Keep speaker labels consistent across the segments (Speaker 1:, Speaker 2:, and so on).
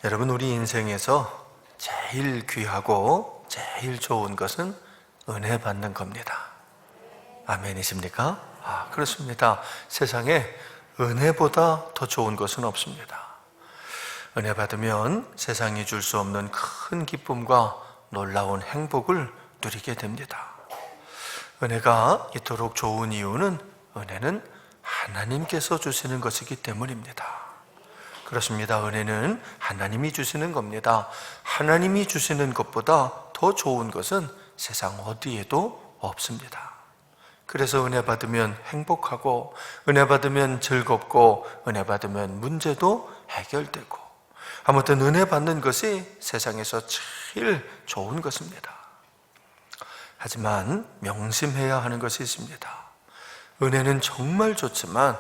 Speaker 1: 여러분, 우리 인생에서 제일 귀하고 제일 좋은 것은 은혜 받는 겁니다. 아멘이십니까? 그렇습니다. 세상에 은혜보다 더 좋은 것은 없습니다. 은혜 받으면 세상이 줄 수 없는 큰 기쁨과 놀라운 행복을 누리게 됩니다. 은혜가 이토록 좋은 이유는 은혜는 하나님께서 주시는 것이기 때문입니다. 그렇습니다. 은혜는 하나님이 주시는 겁니다. 하나님이 주시는 것보다 더 좋은 것은 세상 어디에도 없습니다. 그래서 은혜 받으면 행복하고, 은혜 받으면 즐겁고, 은혜 받으면 문제도 해결되고, 아무튼 은혜 받는 것이 세상에서 제일 좋은 것입니다. 하지만 명심해야 하는 것이 있습니다. 은혜는 정말 좋지만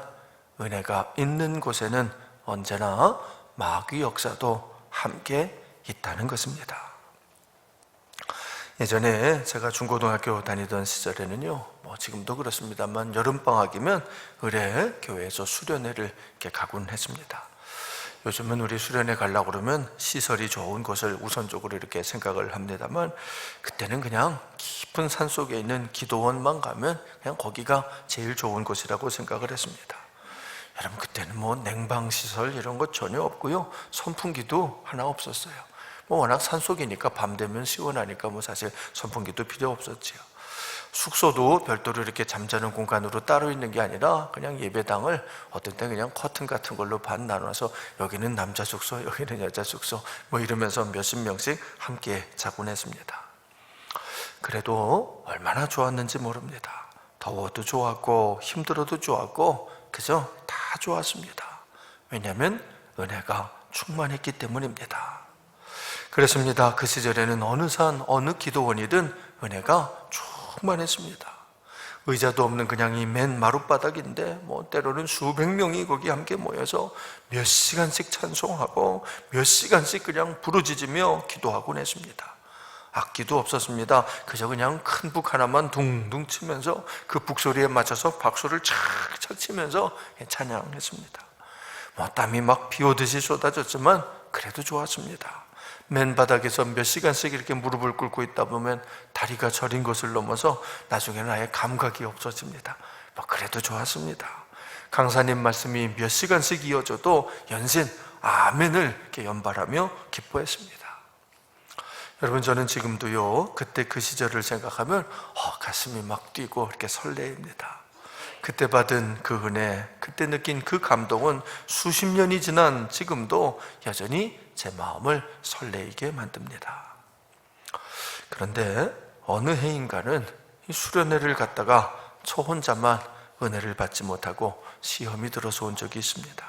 Speaker 1: 은혜가 있는 곳에는 언제나 마귀 역사도 함께 있다는 것입니다. 예전에 제가 중고등학교 다니던 시절에는요, 지금도 그렇습니다만 여름방학이면 의뢰 교회에서 수련회를 이렇게 가곤 했습니다. 요즘은 우리 수련회 가려고 그러면 시설이 좋은 곳을 우선적으로 이렇게 생각을 합니다만, 그때는 그냥 깊은 산 속에 있는 기도원만 가면 그냥 거기가 제일 좋은 곳이라고 생각을 했습니다. 여러분, 그때는 냉방시설 이런 것 전혀 없고요, 선풍기도 하나 없었어요. 워낙 산속이니까 밤 되면 시원하니까 사실 선풍기도 필요 없었지요. 숙소도 별도로 이렇게 잠자는 공간으로 따로 있는 게 아니라 그냥 예배당을 어떤 때 그냥 커튼 같은 걸로 반 나눠서 여기는 남자 숙소, 여기는 여자 숙소 이러면서 몇십 명씩 함께 자곤 했습니다. 그래도 얼마나 좋았는지 모릅니다. 더워도 좋았고 힘들어도 좋았고 그죠? 다 좋았습니다. 왜냐하면 은혜가 충만했기 때문입니다. 그렇습니다. 그 시절에는 어느 산, 어느 기도원이든 은혜가 충만했습니다. 의자도 없는 그냥 이 맨 마룻바닥인데 때로는 수백 명이 거기 함께 모여서 몇 시간씩 찬송하고 몇 시간씩 그냥 부르짖으며 기도하곤 했습니다. 악기도 없었습니다. 그저 그냥 큰 북 하나만 둥둥 치면서 그 북소리에 맞춰서 박수를 착착 치면서 찬양했습니다. 땀이 막 비 오듯이 쏟아졌지만 그래도 좋았습니다. 맨 바닥에서 몇 시간씩 이렇게 무릎을 꿇고 있다 보면 다리가 저린 것을 넘어서 나중에는 아예 감각이 없어집니다. 그래도 좋았습니다. 강사님 말씀이 몇 시간씩 이어져도 연신 아멘을 이렇게 연발하며 기뻐했습니다. 여러분, 저는 지금도요, 그때 그 시절을 생각하면 가슴이 막 뛰고 이렇게 설레입니다. 그때 받은 그 은혜, 그때 느낀 그 감동은 수십 년이 지난 지금도 여전히 제 마음을 설레이게 만듭니다. 그런데 어느 해인가는 이 수련회를 갔다가 저 혼자만 은혜를 받지 못하고 시험이 들어서 온 적이 있습니다.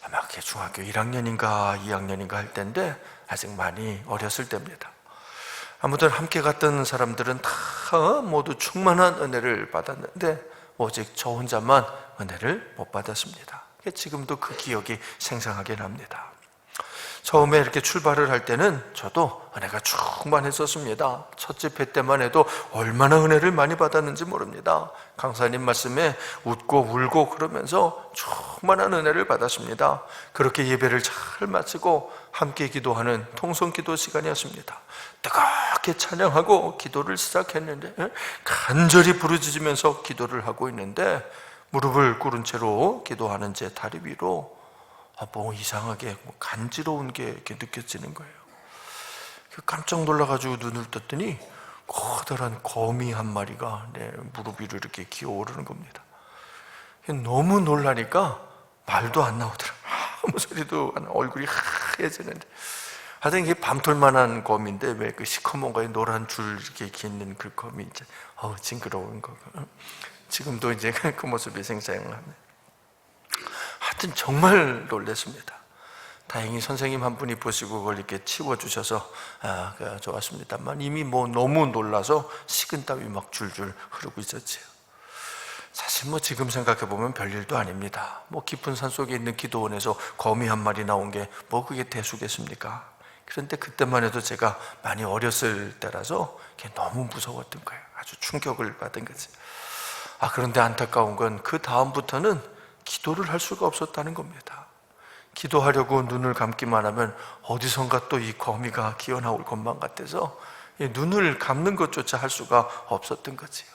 Speaker 1: 아마 그게 중학교 1학년인가 2학년인가 할 때인데 아직 많이 어렸을 때입니다. 아무튼 함께 갔던 사람들은 다 모두 충만한 은혜를 받았는데 오직 저 혼자만 은혜를 못 받았습니다. 지금도 그 기억이 생생하게 납니다. 처음에 이렇게 출발을 할 때는 저도 은혜가 충만했었습니다. 첫째 배 때만 해도 얼마나 은혜를 많이 받았는지 모릅니다. 강사님 말씀에 웃고 울고 그러면서 충만한 은혜를 받았습니다. 그렇게 예배를 잘 마치고 함께 기도하는 통성기도 시간이었습니다. 뜨겁게 찬양하고 기도를 시작했는데 간절히 부르짖으면서 기도를 하고 있는데 무릎을 꿇은 채로 기도하는 제 다리 위로 이상하게 간지러운 게 이렇게 느껴지는 거예요. 깜짝 놀라가지고 눈을 떴더니 커다란 거미 한 마리가 내 무릎 위로 이렇게 기어오르는 겁니다. 너무 놀라니까 말도 안 나오더라고요. 아무 소리도 안 나고 얼굴이 하얘지는데, 하여튼 이게 밤톨만한 거미인데 왜 그 시커먼 거에 노란 줄 이렇게 깃는 그 거미, 이제 징그러운 거. 지금도 이제 그 모습이 생생합니다. 하여튼 정말 놀랐습니다. 다행히 선생님 한 분이 보시고 그걸 이렇게 치워주셔서 좋았습니다만 이미 너무 놀라서 식은땀이 막 줄줄 흐르고 있었지요. 사실 지금 생각해보면 별일도 아닙니다. 깊은 산속에 있는 기도원에서 거미 한 마리 나온 게 그게 대수겠습니까? 그런데 그때만 해도 제가 많이 어렸을 때라서 그게 너무 무서웠던 거예요. 아주 충격을 받은 거지. 그런데 안타까운 건 그 다음부터는 기도를 할 수가 없었다는 겁니다. 기도하려고 눈을 감기만 하면 어디선가 또 이 거미가 기어나올 것만 같아서 눈을 감는 것조차 할 수가 없었던 거지요.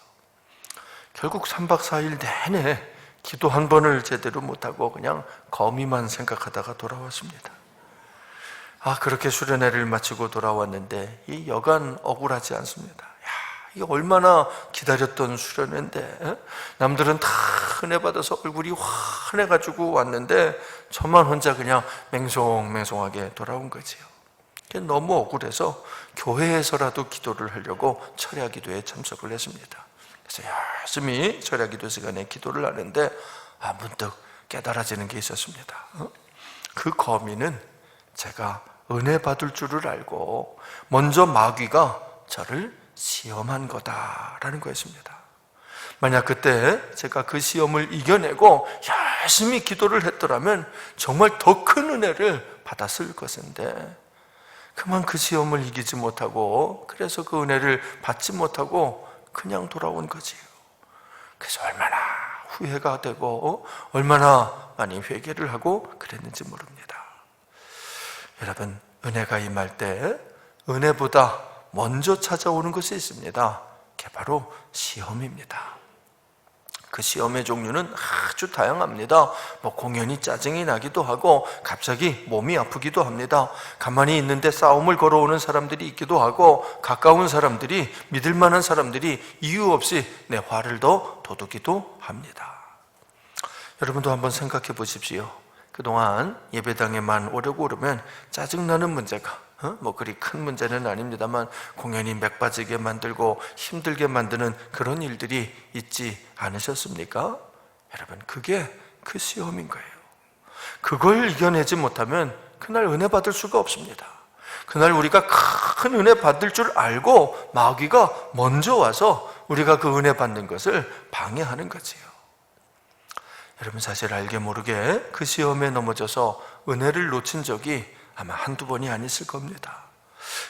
Speaker 1: 결국 3박 4일 내내 기도 한 번을 제대로 못하고 그냥 거미만 생각하다가 돌아왔습니다. 그렇게 수련회를 마치고 돌아왔는데 이 여간 억울하지 않습니다. 이게 얼마나 기다렸던 수련회인데, 남들은 다 은혜 받아서 얼굴이 환해가지고 왔는데 저만 혼자 그냥 맹송맹송하게 돌아온 거지요. 너무 억울해서 교회에서라도 기도를 하려고 철야기도에 참석을 했습니다. 그래서 열심히 철야기도 시간에 기도를 하는데 문득 깨달아지는 게 있었습니다. 그 거미는 제가 은혜 받을 줄을 알고 먼저 마귀가 저를 시험한 거다라는 거였습니다. 만약 그때 제가 그 시험을 이겨내고 열심히 기도를 했더라면 정말 더 큰 은혜를 받았을 것인데, 그만 그 시험을 이기지 못하고 그래서 그 은혜를 받지 못하고 그냥 돌아온 거지요. 그래서 얼마나 후회가 되고 얼마나 많이 회개를 하고 그랬는지 모릅니다. 여러분, 은혜가 임할 때 은혜보다 먼저 찾아오는 것이 있습니다. 그게 바로 시험입니다. 그 시험의 종류는 아주 다양합니다. 공연히 짜증이 나기도 하고 갑자기 몸이 아프기도 합니다. 가만히 있는데 싸움을 걸어오는 사람들이 있기도 하고, 가까운 사람들이, 믿을 만한 사람들이 이유 없이 내 화를 더 돋우기도 합니다. 여러분도 한번 생각해 보십시오. 그동안 예배당에만 오려고 그러면 짜증나는 문제가 그리 큰 문제는 아닙니다만 공연히 맥 빠지게 만들고 힘들게 만드는 그런 일들이 있지 않으셨습니까? 여러분, 그게 그 시험인 거예요. 그걸 이겨내지 못하면 그날 은혜 받을 수가 없습니다. 그날 우리가 큰 은혜 받을 줄 알고 마귀가 먼저 와서 우리가 그 은혜 받는 것을 방해하는 거지요. 여러분, 사실 알게 모르게 그 시험에 넘어져서 은혜를 놓친 적이 아마 한두 번이 아니었을 겁니다.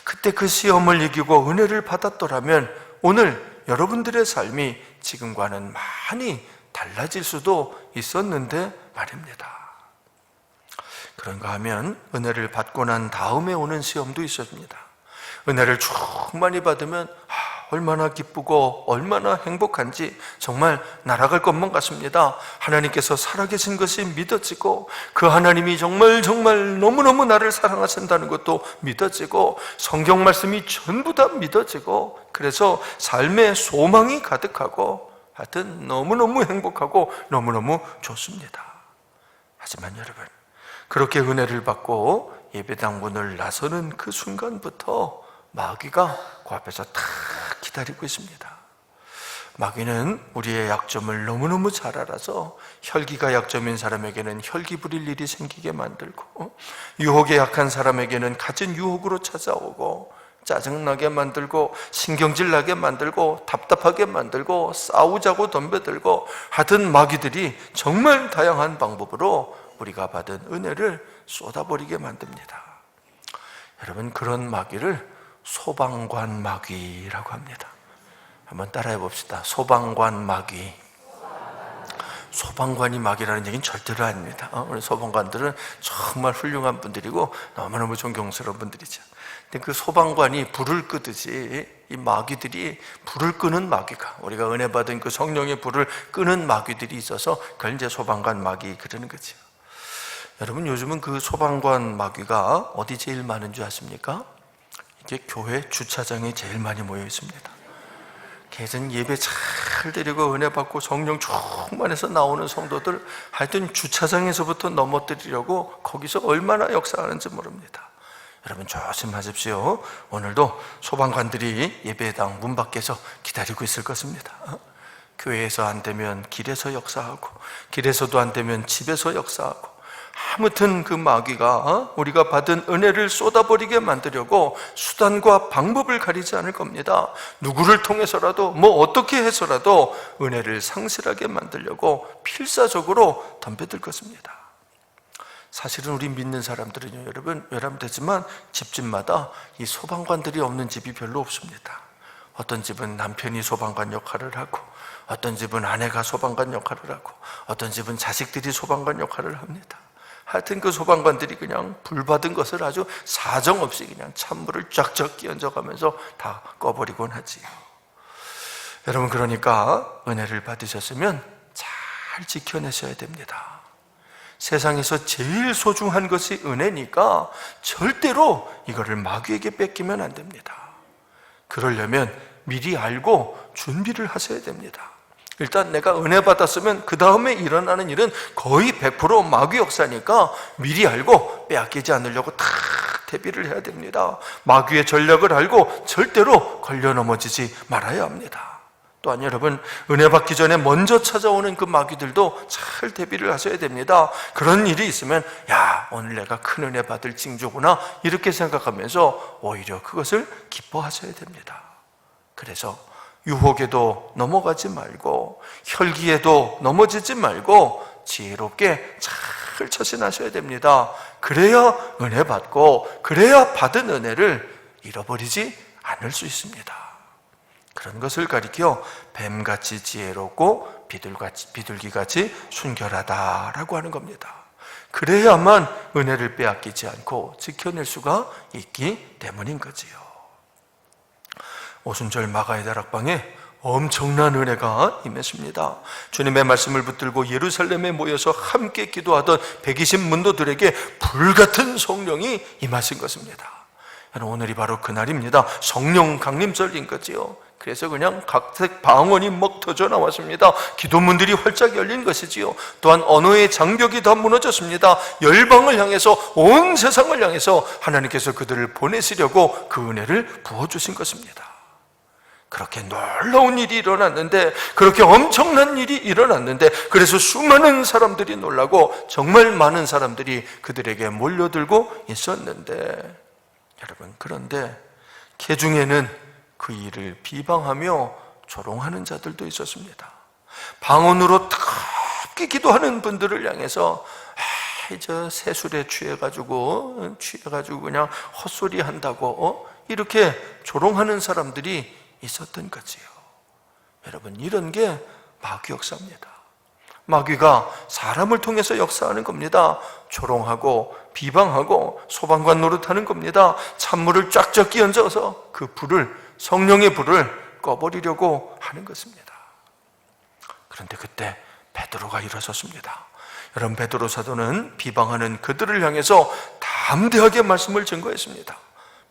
Speaker 1: 그때 그 시험을 이기고 은혜를 받았더라면 오늘 여러분들의 삶이 지금과는 많이 달라질 수도 있었는데 말입니다. 그런가 하면 은혜를 받고 난 다음에 오는 시험도 있었습니다. 은혜를 충만히 받으면 얼마나 기쁘고 얼마나 행복한지 정말 날아갈 것만 같습니다. 하나님께서 살아계신 것이 믿어지고 그 하나님이 정말 너무너무 나를 사랑하신다는 것도 믿어지고 성경 말씀이 전부 다 믿어지고, 그래서 삶에 소망이 가득하고 하여튼 너무너무 행복하고 너무너무 좋습니다. 하지만 여러분, 그렇게 은혜를 받고 예배당 문을 나서는 그 순간부터 마귀가 그 앞에서 탁 기다리고 있습니다. 마귀는 우리의 약점을 너무너무 잘 알아서 혈기가 약점인 사람에게는 혈기 부릴 일이 생기게 만들고, 유혹에 약한 사람에게는 가진 유혹으로 찾아오고, 짜증나게 만들고 신경질 나게 만들고 답답하게 만들고 싸우자고 덤벼들고, 하여튼 마귀들이 정말 다양한 방법으로 우리가 받은 은혜를 쏟아버리게 만듭니다. 여러분, 그런 마귀를 소방관 마귀라고 합니다. 한번 따라해 봅시다. 소방관 마귀. 소방관이 마귀라는 얘기는 절대로 아닙니다. 우리 소방관들은 정말 훌륭한 분들이고 너무너무 존경스러운 분들이죠. 근데 그 소방관이 불을 끄듯이 이 마귀들이 불을 끄는 마귀가, 우리가 은혜 받은 그 성령의 불을 끄는 마귀들이 있어서 그걸 이제 소방관 마귀 그러는 거죠. 여러분, 요즘은 그 소방관 마귀가 어디 제일 많은 줄 아십니까? 이게 교회 주차장에 제일 많이 모여 있습니다. 개전 예배 잘 드리고 은혜 받고 성령 충만해서 나오는 성도들, 하여튼 주차장에서부터 넘어뜨리려고 거기서 얼마나 역사하는지 모릅니다. 여러분, 조심하십시오. 오늘도 소방관들이 예배당 문 밖에서 기다리고 있을 것입니다. 교회에서 안 되면 길에서 역사하고, 길에서도 안 되면 집에서 역사하고, 아무튼 그 마귀가 우리가 받은 은혜를 쏟아버리게 만들려고 수단과 방법을 가리지 않을 겁니다. 누구를 통해서라도 어떻게 해서라도 은혜를 상실하게 만들려고 필사적으로 덤벼들 것입니다. 사실은 우리 믿는 사람들은요, 여러분 외람되지만 집집마다 이 소방관들이 없는 집이 별로 없습니다. 어떤 집은 남편이 소방관 역할을 하고, 어떤 집은 아내가 소방관 역할을 하고, 어떤 집은 자식들이 소방관 역할을 합니다. 하여튼 그 소방관들이 그냥 불 받은 것을 아주 사정없이 그냥 찬물을 쫙쫙 끼얹어 가면서 다 꺼버리곤 하지요. 여러분, 그러니까 은혜를 받으셨으면 잘 지켜내셔야 됩니다. 세상에서 제일 소중한 것이 은혜니까 절대로 이거를 마귀에게 뺏기면 안 됩니다. 그러려면 미리 알고 준비를 하셔야 됩니다. 일단 내가 은혜 받았으면 그 다음에 일어나는 일은 거의 100% 마귀 역사니까 미리 알고 빼앗기지 않으려고 다 대비를 해야 됩니다. 마귀의 전략을 알고 절대로 걸려 넘어지지 말아야 합니다. 또한 여러분, 은혜 받기 전에 먼저 찾아오는 그 마귀들도 잘 대비를 하셔야 됩니다. 그런 일이 있으면 야, 오늘 내가 큰 은혜 받을 징조구나 이렇게 생각하면서 오히려 그것을 기뻐하셔야 됩니다. 그래서 유혹에도 넘어가지 말고 혈기에도 넘어지지 말고 지혜롭게 잘 처신하셔야 됩니다. 그래야 은혜 받고 그래야 받은 은혜를 잃어버리지 않을 수 있습니다. 그런 것을 가리켜 뱀같이 지혜롭고 비둘기같이 순결하다라고 하는 겁니다. 그래야만 은혜를 빼앗기지 않고 지켜낼 수가 있기 때문인 거지요. 오순절 마가의 다락방에 엄청난 은혜가 임했습니다. 주님의 말씀을 붙들고 예루살렘에 모여서 함께 기도하던 120문도들에게 불같은 성령이 임하신 것입니다. 오늘이 바로 그날입니다. 성령 강림절인 거지요. 그래서 그냥 각색 방언이 막 터져 나왔습니다. 기도문들이 활짝 열린 것이지요. 또한 언어의 장벽이 다 무너졌습니다. 열방을 향해서, 온 세상을 향해서 하나님께서 그들을 보내시려고 그 은혜를 부어주신 것입니다. 그렇게 놀라운 일이 일어났는데, 그렇게 엄청난 일이 일어났는데, 그래서 수많은 사람들이 놀라고 정말 많은 사람들이 그들에게 몰려들고 있었는데, 여러분, 그런데 개중에는 그 일을 비방하며 조롱하는 자들도 있었습니다. 방언으로 뜨겁게 기도하는 분들을 향해서 저 새술에 취해가지고 그냥 헛소리 한다고 이렇게 조롱하는 사람들이 있었던 거지요. 여러분, 이런 게 마귀 역사입니다. 마귀가 사람을 통해서 역사하는 겁니다. 조롱하고 비방하고 소방관 노릇하는 겁니다. 찬물을 쫙쫙 끼얹어서 그 불을, 성령의 불을 꺼버리려고 하는 것입니다. 그런데 그때 베드로가 일어섰습니다. 여러분, 베드로 사도는 비방하는 그들을 향해서 담대하게 말씀을 전거했습니다.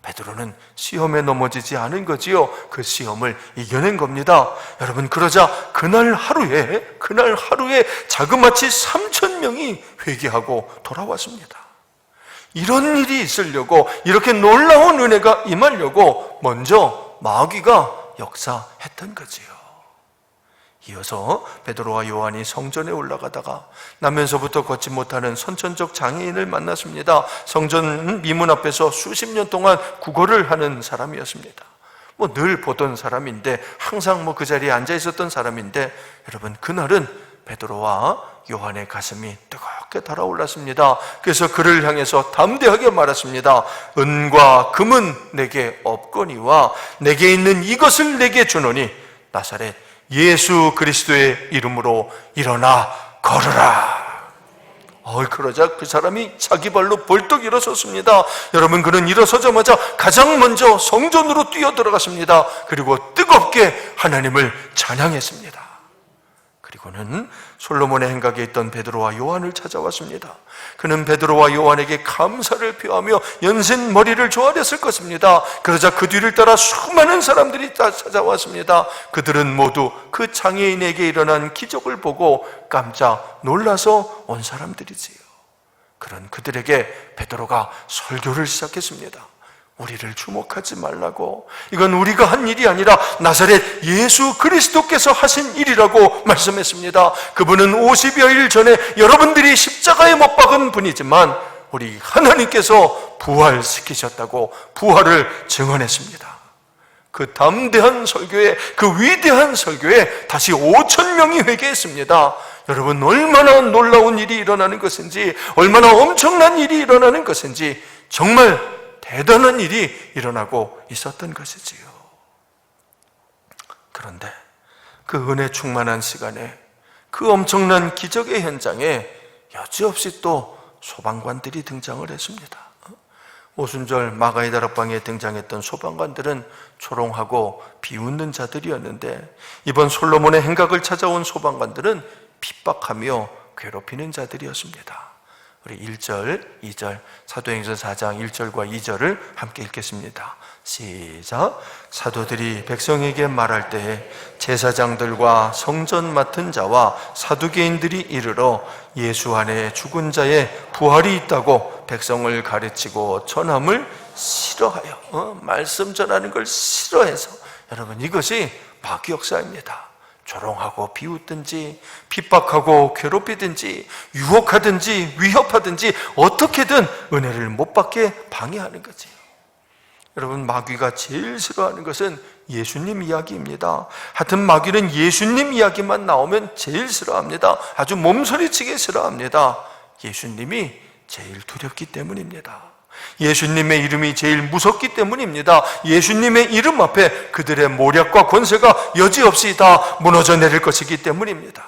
Speaker 1: 베드로는 시험에 넘어지지 않은 거지요. 그 시험을 이겨낸 겁니다. 여러분, 그러자 그날 하루에 자그마치 3,000명이 회개하고 돌아왔습니다. 이런 일이 있으려고, 이렇게 놀라운 은혜가 임하려고 먼저 마귀가 역사했던 거지요. 이어서 베드로와 요한이 성전에 올라가다가 나면서부터 걷지 못하는 선천적 장애인을 만났습니다. 성전 미문 앞에서 수십 년 동안 구걸을 하는 사람이었습니다. 늘 보던 사람인데, 항상 그 자리에 앉아 있었던 사람인데, 여러분, 그날은 베드로와 요한의 가슴이 뜨겁게 달아올랐습니다. 그래서 그를 향해서 담대하게 말했습니다. 은과 금은 내게 없거니와 내게 있는 이것을 내게 주노니 나사렛 예수 그리스도의 이름으로 일어나 걸으라. 그러자 그 사람이 자기 발로 벌떡 일어섰습니다. 여러분, 그는 일어서자마자 가장 먼저 성전으로 뛰어들어갔습니다. 그리고 뜨겁게 하나님을 찬양했습니다. 그리고는 솔로몬의 행각에 있던 베드로와 요한을 찾아왔습니다. 그는 베드로와 요한에게 감사를 표하며 연신 머리를 조아렸을 것입니다. 그러자 그 뒤를 따라 수많은 사람들이 다 찾아왔습니다. 그들은 모두 그 장애인에게 일어난 기적을 보고 깜짝 놀라서 온 사람들이지요. 그런 그들에게 베드로가 설교를 시작했습니다. 우리를 주목하지 말라고, 이건 우리가 한 일이 아니라 나사렛 예수 그리스도께서 하신 일이라고 말씀했습니다. 그분은 50여일 전에 여러분들이 십자가에 못 박은 분이지만 우리 하나님께서 부활시키셨다고 부활을 증언했습니다. 그 담대한 설교에, 그 위대한 설교에 다시 5,000명이 회개했습니다. 여러분, 얼마나 놀라운 일이 일어나는 것인지, 얼마나 엄청난 일이 일어나는 것인지, 정말 대단한 일이 일어나고 있었던 것이지요. 그런데 그 은혜 충만한 시간에, 그 엄청난 기적의 현장에 여지없이 또 소방관들이 등장을 했습니다. 오순절 마가의 다락방에 등장했던 소방관들은 초롱하고 비웃는 자들이었는데, 이번 솔로몬의 행각을 찾아온 소방관들은 핍박하며 괴롭히는 자들이었습니다. 우리 1절, 2절, 사도행전 4장 1절과 2절을 함께 읽겠습니다. 시작. 사도들이 백성에게 말할 때에 제사장들과 성전 맡은 자와 사두개인들이 이르러 예수 안에 죽은 자의 부활이 있다고 백성을 가르치고 전함을 싫어하여, 말씀 전하는 걸 싫어해서, 여러분, 이것이 마귀 역사입니다. 조롱하고 비웃든지 핍박하고 괴롭히든지 유혹하든지 위협하든지 어떻게든 은혜를 못 받게 방해하는 거지요. 여러분, 마귀가 제일 싫어하는 것은 예수님 이야기입니다. 하여튼 마귀는 예수님 이야기만 나오면 제일 싫어합니다. 아주 몸서리치게 싫어합니다. 예수님이 제일 두렵기 때문입니다. 예수님의 이름이 제일 무섭기 때문입니다. 예수님의 이름 앞에 그들의 모략과 권세가 여지없이 다 무너져 내릴 것이기 때문입니다.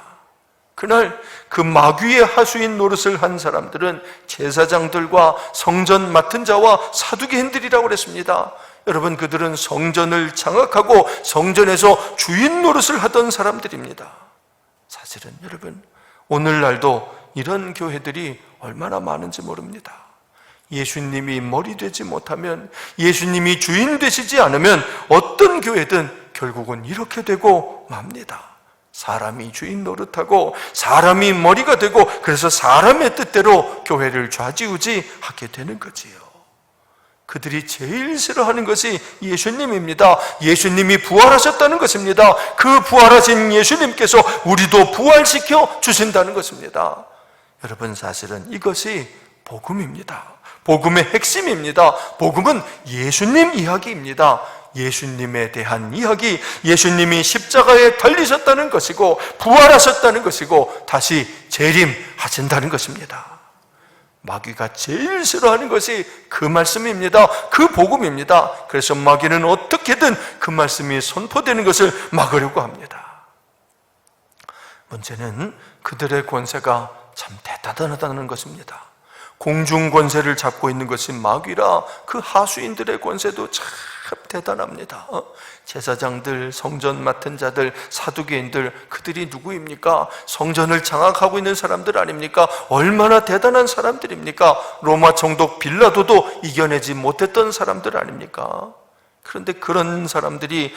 Speaker 1: 그날 그 마귀의 하수인 노릇을 한 사람들은 제사장들과 성전 맡은 자와 사두개인들이라고 그랬습니다. 여러분, 그들은 성전을 장악하고 성전에서 주인 노릇을 하던 사람들입니다. 사실은 여러분, 오늘날도 이런 교회들이 얼마나 많은지 모릅니다. 예수님이 머리 되지 못하면, 예수님이 주인 되시지 않으면 어떤 교회든 결국은 이렇게 되고 맙니다. 사람이 주인 노릇하고 사람이 머리가 되고, 그래서 사람의 뜻대로 교회를 좌지우지하게 되는 거지요. 그들이 제일 싫어하는 것이 예수님입니다. 예수님이 부활하셨다는 것입니다. 그 부활하신 예수님께서 우리도 부활시켜 주신다는 것입니다. 여러분, 사실은 이것이 복음입니다. 복음의 핵심입니다. 복음은 예수님 이야기입니다. 예수님에 대한 이야기, 예수님이 십자가에 달리셨다는 것이고 부활하셨다는 것이고 다시 재림하신다는 것입니다. 마귀가 제일 싫어하는 것이 그 말씀입니다. 그 복음입니다. 그래서 마귀는 어떻게든 그 말씀이 선포되는 것을 막으려고 합니다. 문제는 그들의 권세가 참 대단하다는 것입니다. 공중 권세를 잡고 있는 것이 마귀라 그 하수인들의 권세도 참 대단합니다. 제사장들, 성전 맡은 자들, 사두개인들, 그들이 누구입니까? 성전을 장악하고 있는 사람들 아닙니까? 얼마나 대단한 사람들입니까? 로마 총독 빌라도도 이겨내지 못했던 사람들 아닙니까? 그런데 그런 사람들이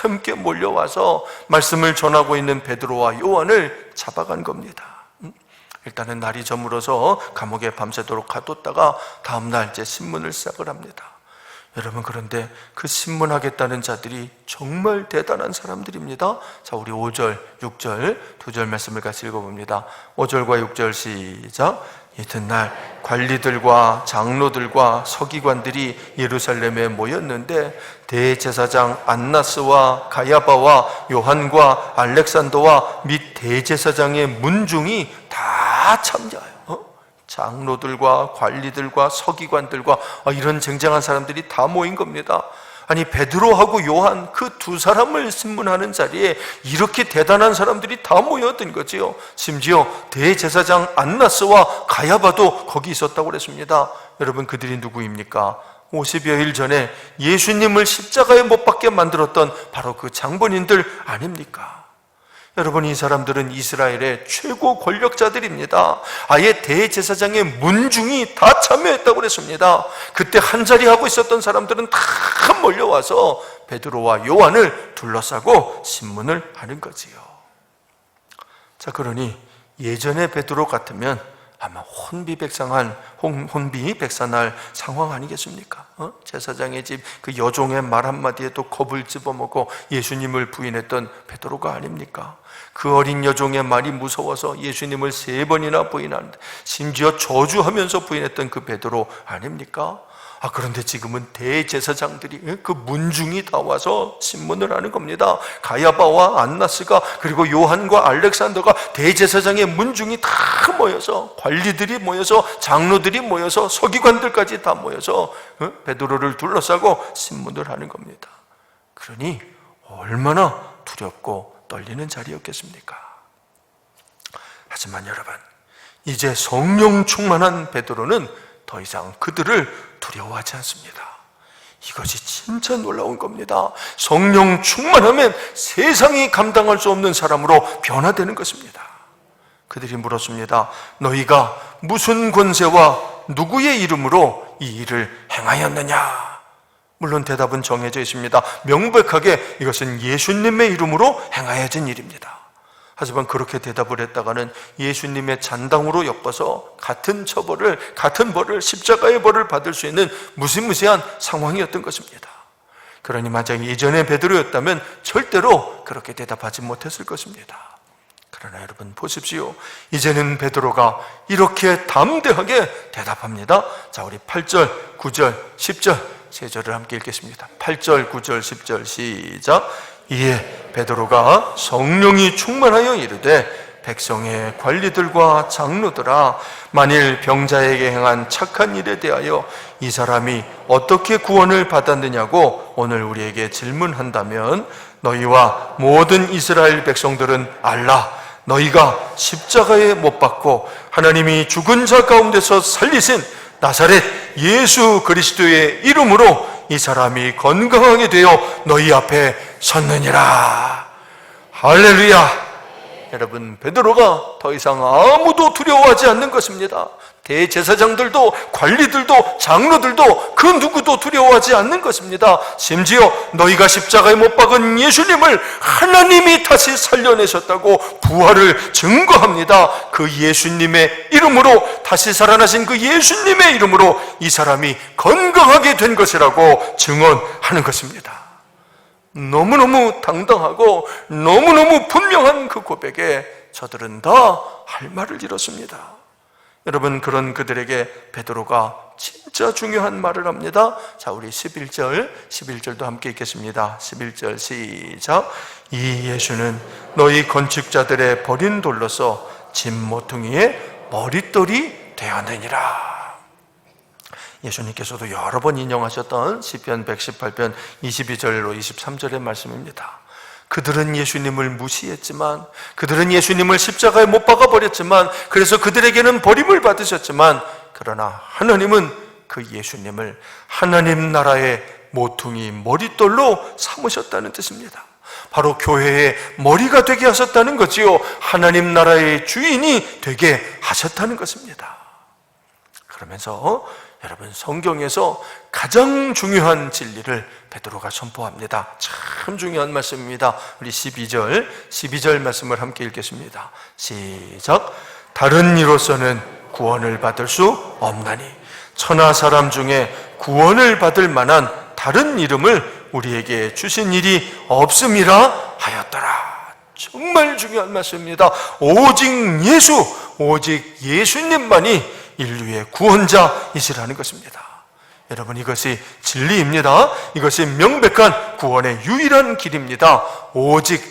Speaker 1: 함께 몰려와서 말씀을 전하고 있는 베드로와 요한을 잡아간 겁니다. 일단은 날이 저물어서 감옥에 밤새도록 가뒀다가 다음날 이제 신문을 시작을 합니다. 여러분, 그런데 그 신문하겠다는 자들이 정말 대단한 사람들입니다. 자, 우리 5절, 6절 두 절 말씀을 같이 읽어봅니다. 5절과 6절 시작. 이튿날 관리들과 장로들과 서기관들이 예루살렘에 모였는데 대제사장 안나스와 가야바와 요한과 알렉산더와 및 대제사장의 문중이 다 참여해요. 장로들과 관리들과 서기관들과 이런 쟁쟁한 사람들이 다 모인 겁니다. 아니, 베드로하고 요한 그 두 사람을 신문하는 자리에 이렇게 대단한 사람들이 다 모였던 거지요. 심지어 대제사장 안나스와 가야바도 거기 있었다고 그랬습니다. 여러분, 그들이 누구입니까? 50여일 전에 예수님을 십자가에 못 박게 만들었던 바로 그 장본인들 아닙니까? 여러분, 이 사람들은 이스라엘의 최고 권력자들입니다. 아예 대제사장의 문중이 다 참여했다고 그랬습니다. 그때 한자리 하고 있었던 사람들은 다 몰려와서 베드로와 요한을 둘러싸고 신문을 하는 거지요. 자, 그러니 예전의 베드로 같으면 아마 혼비백산할 상황 아니겠습니까? 제사장의 집 그 여종의 말 한마디에도 겁을 집어먹고 예수님을 부인했던 베드로가 아닙니까? 그 어린 여종의 말이 무서워서 예수님을 3번이나 부인하는데, 심지어 저주하면서 부인했던 그 베드로 아닙니까? 그런데 지금은 대제사장들이, 그 문중이 다 와서 신문을 하는 겁니다. 가야바와 안나스가, 그리고 요한과 알렉산더가 대제사장의 문중이 다 모여서, 관리들이 모여서, 장로들이 모여서, 서기관들까지 다 모여서 베드로를 둘러싸고 신문을 하는 겁니다. 그러니 얼마나 두렵고 떨리는 자리였겠습니까? 하지만 여러분, 이제 성령 충만한 베드로는 더 이상 그들을 두려워하지 않습니다. 이것이 진짜 놀라운 겁니다. 성령 충만하면 세상이 감당할 수 없는 사람으로 변화되는 것입니다. 그들이 물었습니다. 너희가 무슨 권세와 누구의 이름으로 이 일을 행하였느냐? 물론 대답은 정해져 있습니다. 명백하게 이것은 예수님의 이름으로 행하여진 일입니다. 하지만 그렇게 대답을 했다가는 예수님의 잔당으로 엮어서 같은 처벌을, 같은 벌을, 십자가의 벌을 받을 수 있는 무시무시한 상황이었던 것입니다. 그러니 만약 이전에 베드로였다면 절대로 그렇게 대답하지 못했을 것입니다. 그러나 여러분 보십시오. 이제는 베드로가 이렇게 담대하게 대답합니다. 자, 우리 8절, 9절, 10절 세 절을 함께 읽겠습니다. 8절, 9절, 10절 시작. 이에 베드로가 성령이 충만하여 이르되 백성의 관리들과 장로들아, 만일 병자에게 행한 착한 일에 대하여 이 사람이 어떻게 구원을 받았느냐고 오늘 우리에게 질문한다면 너희와 모든 이스라엘 백성들은 알라. 너희가 십자가에 못 박고 하나님이 죽은 자 가운데서 살리신 나사렛 예수 그리스도의 이름으로 이 사람이 건강하게 되어 너희 앞에 섰느니라. 할렐루야. 여러분, 베드로가 더 이상 아무도 두려워하지 않는 것입니다. 대제사장들도 관리들도 장로들도 그 누구도 두려워하지 않는 것입니다. 심지어 너희가 십자가에 못 박은 예수님을 하나님이 다시 살려내셨다고 부활을 증거합니다. 그 예수님의 이름으로, 다시 살아나신 그 예수님의 이름으로 이 사람이 건강하게 된 것이라고 증언하는 것입니다. 너무너무 당당하고 너무너무 분명한 그 고백에 저들은 다 할 말을 잃었습니다. 여러분, 그런 그들에게 베드로가 진짜 중요한 말을 합니다. 자, 우리 11절도 함께 읽겠습니다. 11절 시작. 이 예수는 너희 건축자들의 버린 돌로서 집 모퉁이의 머릿돌이 되었느니라. 예수님께서도 여러 번 인용하셨던 시편 118편 22절로 23절의 말씀입니다. 그들은 예수님을 무시했지만, 그들은 예수님을 십자가에 못 박아버렸지만, 그래서 그들에게는 버림을 받으셨지만, 그러나 하나님은 그 예수님을 하나님 나라의 모퉁이 머릿돌로 삼으셨다는 뜻입니다. 바로 교회의 머리가 되게 하셨다는 거지요. 하나님 나라의 주인이 되게 하셨다는 것입니다. 그러면서 여러분, 성경에서 가장 중요한 진리를 베드로가 선포합니다. 참 중요한 말씀입니다. 우리 12절 말씀을 함께 읽겠습니다. 시작. 다른 이로서는 구원을 받을 수 없나니 천하 사람 중에 구원을 받을 만한 다른 이름을 우리에게 주신 일이 없음이라 하였더라. 정말 중요한 말씀입니다. 오직 예수님만이 인류의 구원자이시라는 것입니다. 여러분, 이것이 진리입니다. 이것이 명백한 구원의 유일한 길입니다. 오직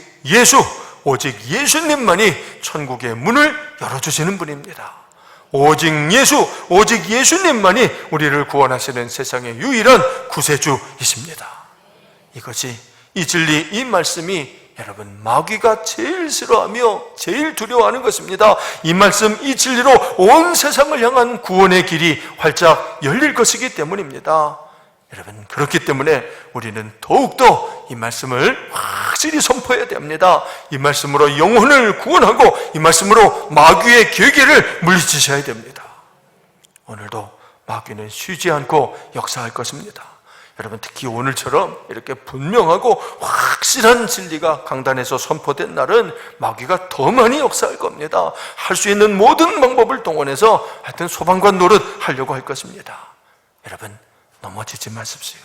Speaker 1: 예수님만이 천국의 문을 열어주시는 분입니다. 오직 예수님만이 우리를 구원하시는 세상의 유일한 구세주이십니다. 이 진리, 이 말씀이 여러분, 마귀가 제일 싫어하며 제일 두려워하는 것입니다. 이 말씀, 이 진리로 온 세상을 향한 구원의 길이 활짝 열릴 것이기 때문입니다. 여러분, 그렇기 때문에 우리는 더욱더 이 말씀을 확실히 선포해야 됩니다. 이 말씀으로 영혼을 구원하고 이 말씀으로 마귀의 계계를 물리치셔야 됩니다. 오늘도 마귀는 쉬지 않고 역사할 것입니다. 여러분, 특히 오늘처럼 이렇게 분명하고 확실한 진리가 강단에서 선포된 날은 마귀가 더 많이 역사할 겁니다. 할 수 있는 모든 방법을 동원해서 하여튼 소방관 노릇 하려고 할 것입니다. 여러분, 넘어지지 마십시오.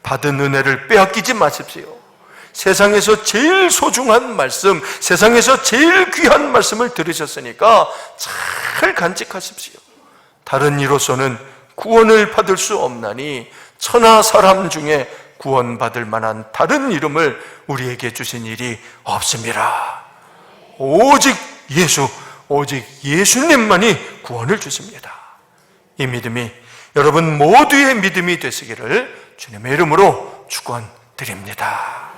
Speaker 1: 받은 은혜를 빼앗기지 마십시오. 세상에서 제일 소중한 말씀, 세상에서 제일 귀한 말씀을 들으셨으니까 잘 간직하십시오. 다른 이로서는 구원을 받을 수 없나니 천하 사람 중에 구원받을 만한 다른 이름을 우리에게 주신 일이 없습니다. 오직 예수님만이 구원을 주십니다. 이 믿음이 여러분 모두의 믿음이 되시기를 주님의 이름으로 축원드립니다.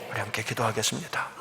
Speaker 1: 우리 함께 기도하겠습니다.